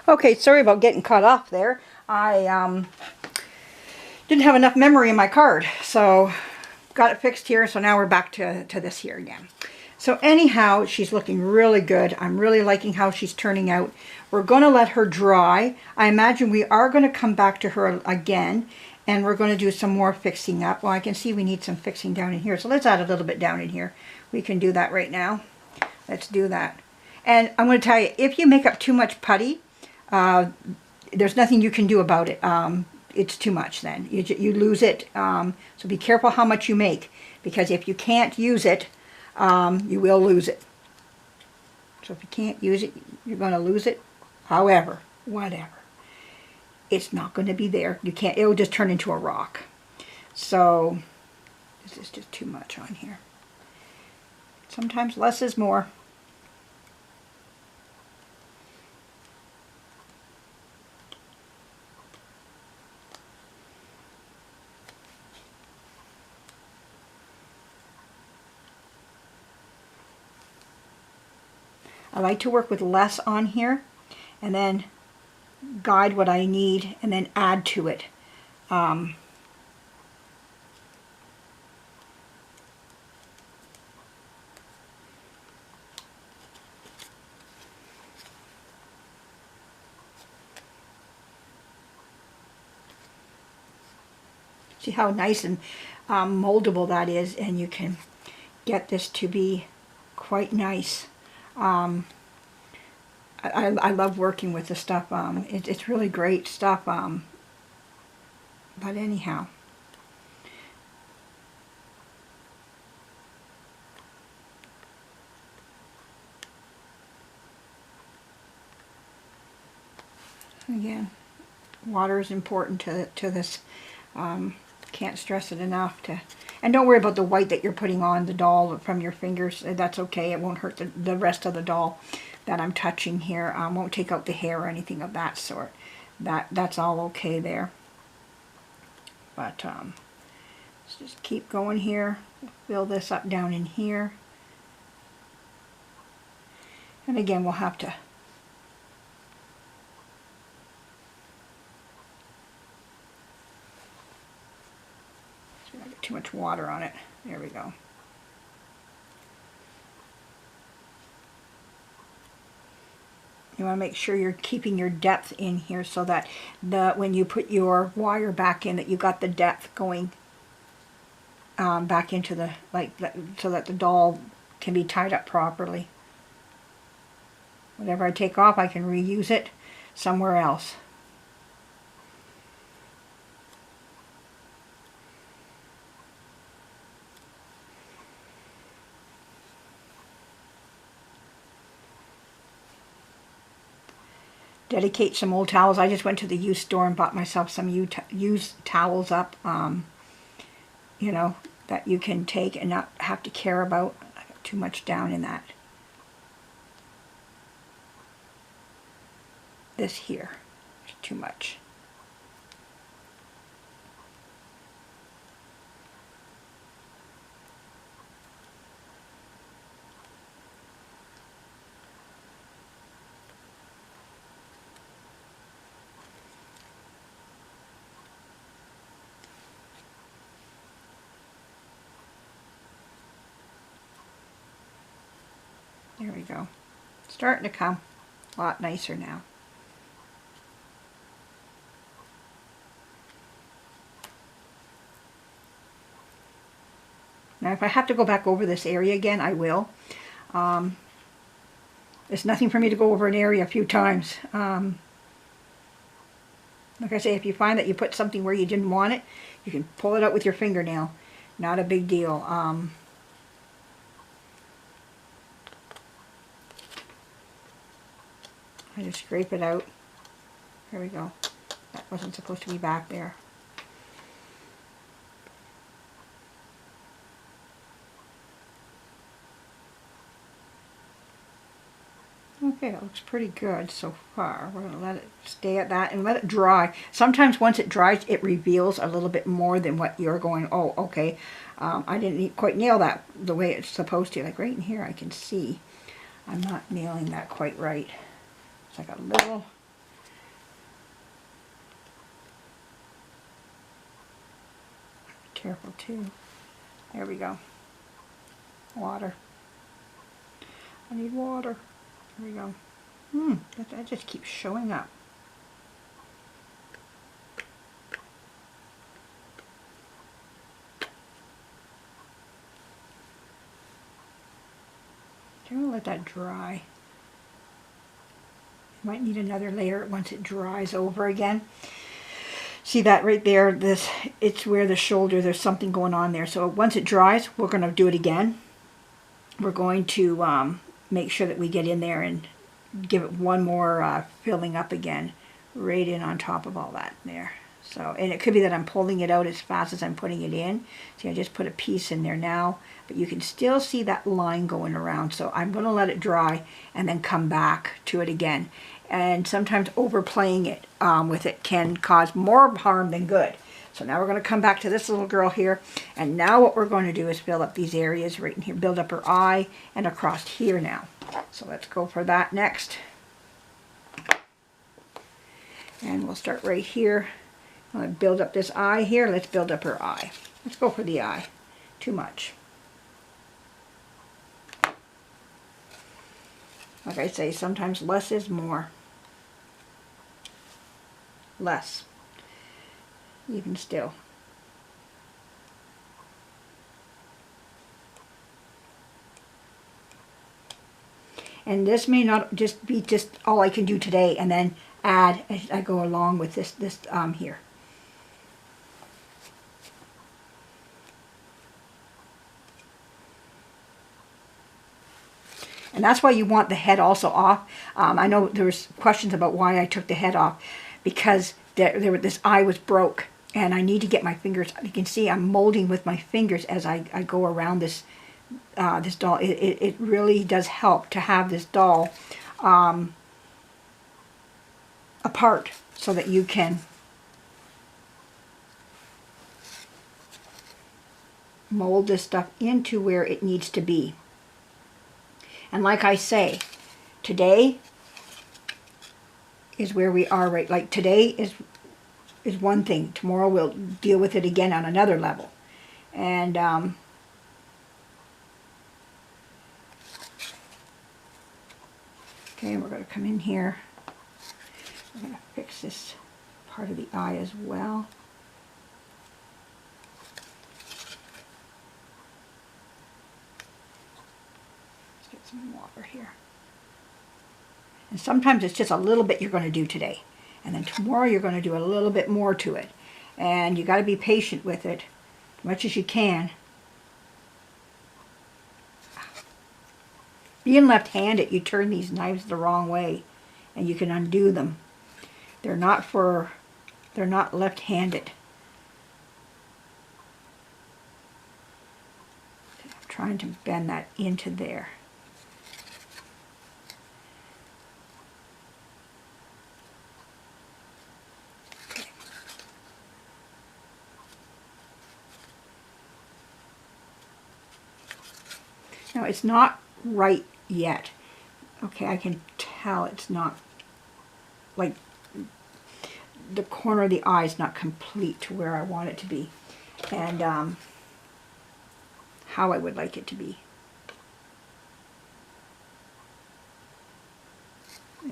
Okay, sorry about getting cut off there. I didn't have enough memory in my card, so got it fixed here. So now we're back to this here again. So anyhow, she's looking really good. I'm really liking how she's turning out. We're going to let her dry. I imagine we are going to come back to her again, and we're going to do some more fixing up. Well, I can see we need some fixing down in here, so let's add a little bit down in here. We can do that right now. Let's do that. And I'm going to tell you, if you make up too much putty, there's nothing you can do about it. It's too much then. You lose it. So be careful how much you make, because if you can't use it, you will lose it. So if you can't use it, you're going to lose it. However, whatever. It's not going to be there. You can't, it will just turn into a rock. So this is just too much on here. Sometimes less is more. I like to work with less on here and then guide what I need and then add to it. See how nice and moldable that is, and you can get this to be quite nice. I love working with the stuff. It's really great stuff. But anyhow. Again, water is important to this. Can't stress it enough. And don't worry about the white that you're putting on the doll from your fingers. That's okay. It won't hurt the rest of the doll that I'm touching here. Won't take out the hair or anything of that sort. That's all okay there. But let's just keep going here. Fill this up down in here. And again, we'll have to too much water on it. There we go. You want to make sure you're keeping your depth in here so that when you put your wire back in, that you got the depth going back into the, so that the doll can be tied up properly. Whatever I take off, I can reuse it somewhere else. Dedicate some old towels. I just went to the used store and bought myself some used towels up, you know, that you can take and not have to care about. I got too much down in that. This here is too much. There we go. Starting to come a lot nicer now. Now if I have to go back over this area again, I will. It's nothing for me to go over an area a few times. Like I say, if you find that you put something where you didn't want it, you can pull it out with your fingernail. Not a big deal. I just scrape it out. There we go. That wasn't supposed to be back there. Okay, it looks pretty good so far. We're going to let it stay at that and let it dry. Sometimes once it dries, it reveals a little bit more than what you're going, oh, okay. I didn't quite nail that the way it's supposed to. Like right in here, I can see I'm not nailing that quite right. It's like a little careful too. There we go. Water. I need water. There we go. That just keeps showing up. I'm going to let that dry. Might need another layer once it dries over again. See that right there? It's where the shoulder, there's something going on there. So once it dries, we're going to do it again. We're going to make sure that we get in there and give it one more filling up again, right in on top of all that there. So, and it could be that I'm pulling it out as fast as I'm putting it in. See, I just put a piece in there now, but you can still see that line going around. So I'm going to let it dry and then come back to it again. And sometimes overplaying it with it can cause more harm than good. So now we're going to come back to this little girl here. And now what we're going to do is fill up these areas right in here. Build up her eye and across here now. So let's go for that next. And we'll start right here. I'm going to build up this eye here. Let's build up her eye. Let's go for the eye. Too much. Like I say, sometimes less is more. Less. Even still. And this may not just be all I can do today, and then add as I go along with this here. And that's why you want the head also off. I know there was questions about why I took the head off, because this eye was broke, and I need to get my fingers. You can see I'm molding with my fingers as I go around this doll. It really does help to have this doll apart so that you can mold this stuff into where it needs to be. And like I say, today is where we are right. Like today is one thing. Tomorrow we'll deal with it again on another level. And okay, we're going to come in here. We're going to fix this part of the eye as well. Some water here. And sometimes it's just a little bit you're going to do today, and then tomorrow you're going to do a little bit more to it, and you got to be patient with it as much as you can. Being left-handed, you turn these knives the wrong way and you can undo them. They're not left-handed. I'm trying to bend that into there. Now it's not right yet. Okay, I can tell it's not, like, the corner of the eye is not complete to where I want it to be, and how I would like it to be.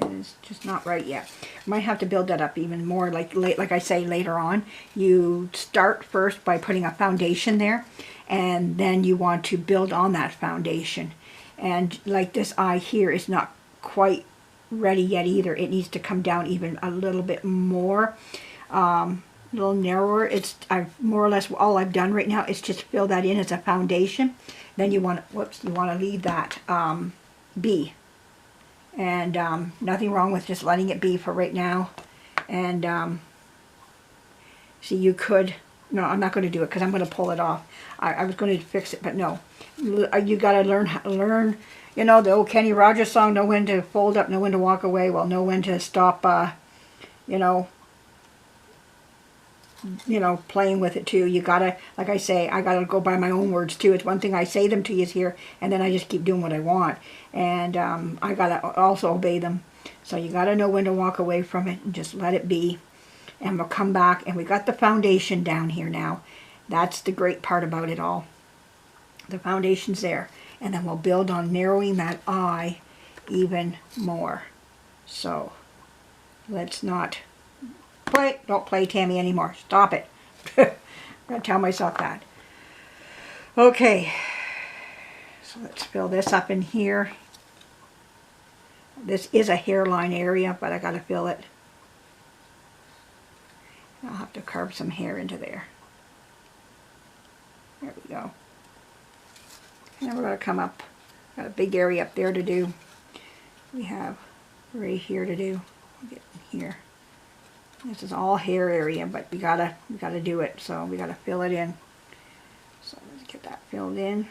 It's just not right yet. I might have to build that up even more. Like I say later on, you start first by putting a foundation there, and then you want to build on that foundation. And like this eye here is not quite ready yet either. It needs to come down even a little bit more, a little narrower. I've more or less all I've done right now is just fill that in as a foundation. Then you want to leave that be. And nothing wrong with just letting it be for right now. And see, you could, no, I'm not going to do it because I'm going to pull it off. I was going to fix it, but no. You got to learn, you know, the old Kenny Rogers song, know when to fold up, know when to walk away. Well, know when to stop, you know, playing with it too. You got to, like I say, I got to go by my own words too. It's one thing I say them to you here, and then I just keep doing what I want. And I got to also obey them. So you got to know when to walk away from it and just let it be. And we'll come back, and we got the foundation down here now. That's the great part about it all. The foundation's there. And then we'll build on narrowing that eye even more. So let's not play. Don't play, Tammy, anymore. Stop it. I'm going to tell myself that. Okay. So let's fill this up in here. This is a hairline area, but I got to fill it. I'll have to carve some hair into there. There we go. And then we're going to come up. Got a big area up there to do. We have right here to do. We'll get in here. This is all hair area, but we gotta do it. So we gotta fill it in. So let's get that filled in.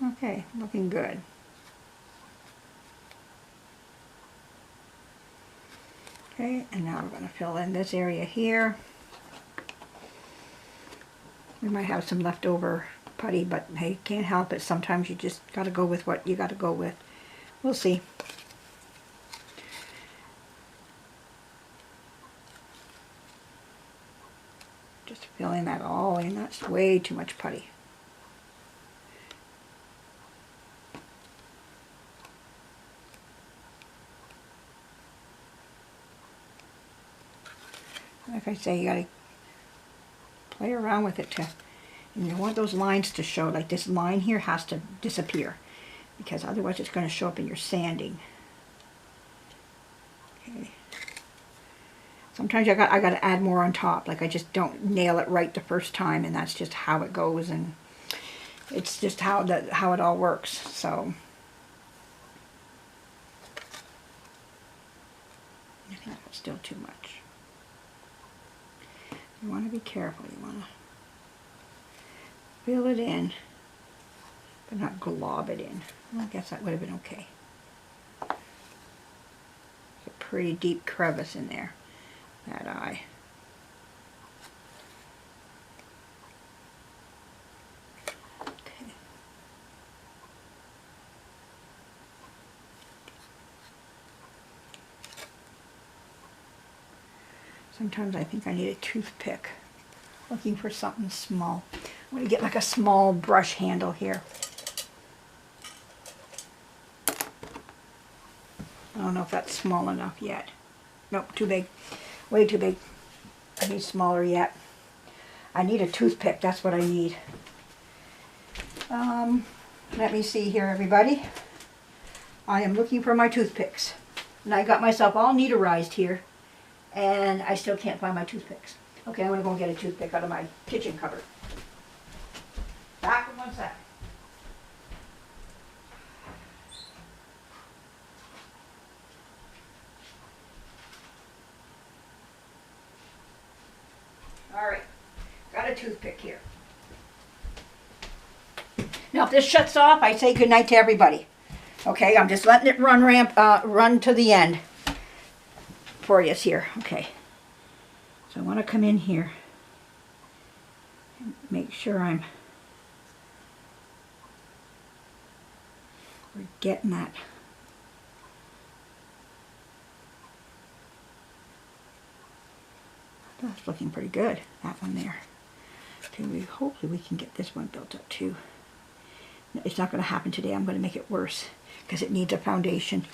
Okay, looking good. Okay, and now we're going to fill in this area here. We might have some leftover putty, but hey, can't help it. Sometimes you just got to go with what you got to go with. We'll see. Just filling that all in. That's way too much putty. Like I say, you got to play around with it and you want those lines to show. Like this line here has to disappear, because otherwise it's going to show up in your sanding. Okay. Sometimes I got to add more on top. Like I just don't nail it right the first time, and that's just how it goes, and it's just how it all works. So I think that's still too much. You want to be careful. You want to fill it in, but not glob it in. Well, I guess that would have been okay. A pretty deep crevice in there, that eye. Okay. Sometimes I think I need a toothpick. Looking for something small. I'm going to get like a small brush handle here. I don't know if that's small enough yet. Nope, too big. Way too big. I need smaller yet. I need a toothpick. That's what I need. Let me see here, everybody. I am looking for my toothpicks. And I got myself all neaterized here. And I still can't find my toothpicks. Okay, I'm going to go get a toothpick out of my kitchen cupboard. Back in 1 sec. Alright, got a toothpick here. Now if this shuts off, I say goodnight to everybody. Okay, I'm just letting it run to the end for you here. Okay. So I want to come in here and make sure we're getting that. That's looking pretty good, that one there. Okay, hopefully we can get this one built up too. It's not going to happen today. I'm going to make it worse because it needs a foundation.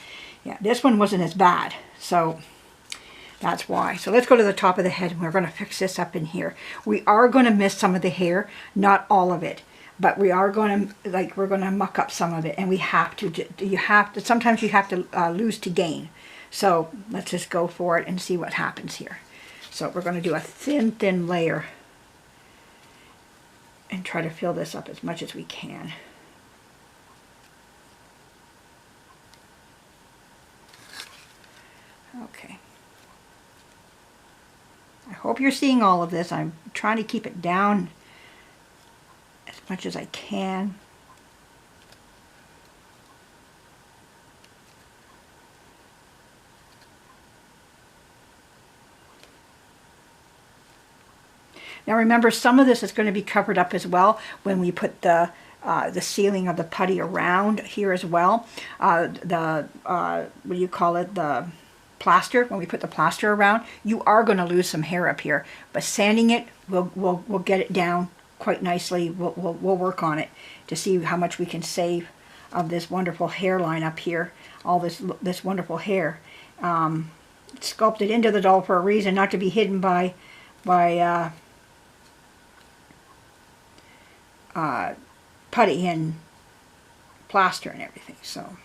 Yeah, this one wasn't as bad, so that's why. So let's go to the top of the head and we're going to fix this up in here. We are going to miss some of the hair, not all of it, but we are going to, like, we're going to muck up some of it, and we have to, sometimes you have to lose to gain. So let's just go for it and see what happens here. So we're going to do a thin layer and try to fill this up as much as we can. Okay. I hope you're seeing all of this. I'm trying to keep it down as much as I can. Now remember, some of this is going to be covered up as well when we put the sealing of the putty around here as well. What do you call it? The plaster, when we put the plaster around, you are going to lose some hair up here. But sanding it, we'll get it down quite nicely. We'll work on it to see how much we can save of this wonderful hairline up here. All this wonderful hair. It's sculpted into the doll for a reason, not to be hidden by putty and plaster and everything. So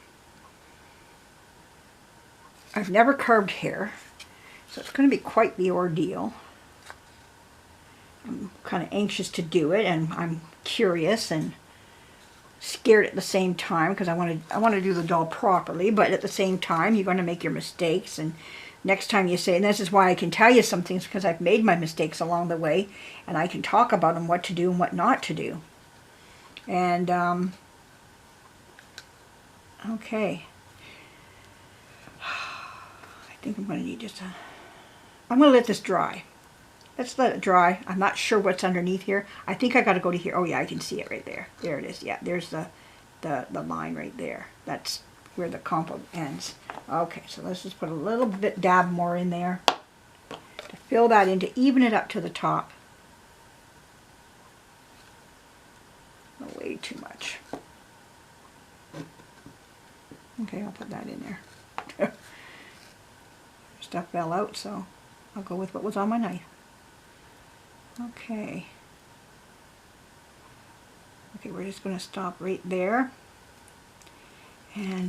I've never carved hair, so it's going to be quite the ordeal. I'm kind of anxious to do it, and I'm curious and scared at the same time, because I want to do the doll properly, but at the same time you're going to make your mistakes, and next time you say, and this is why I can tell you some things, because I've made my mistakes along the way, and I can talk about them, what to do and what not to do. And okay, I think I'm going to need just I'm going to let this dry. Let's let it dry. I'm not sure what's underneath here. I think I got to go to here. Oh yeah, I can see it right there. There it is. Yeah, there's the line right there. That's where the compo ends. Okay, so let's just put a little bit, dab more in there to fill that in, to even it up to the top. Not way too much. Okay, I'll put that in there. Stuff fell out, so I'll go with what was on my knife. Okay. Okay, we're just going to stop right there. And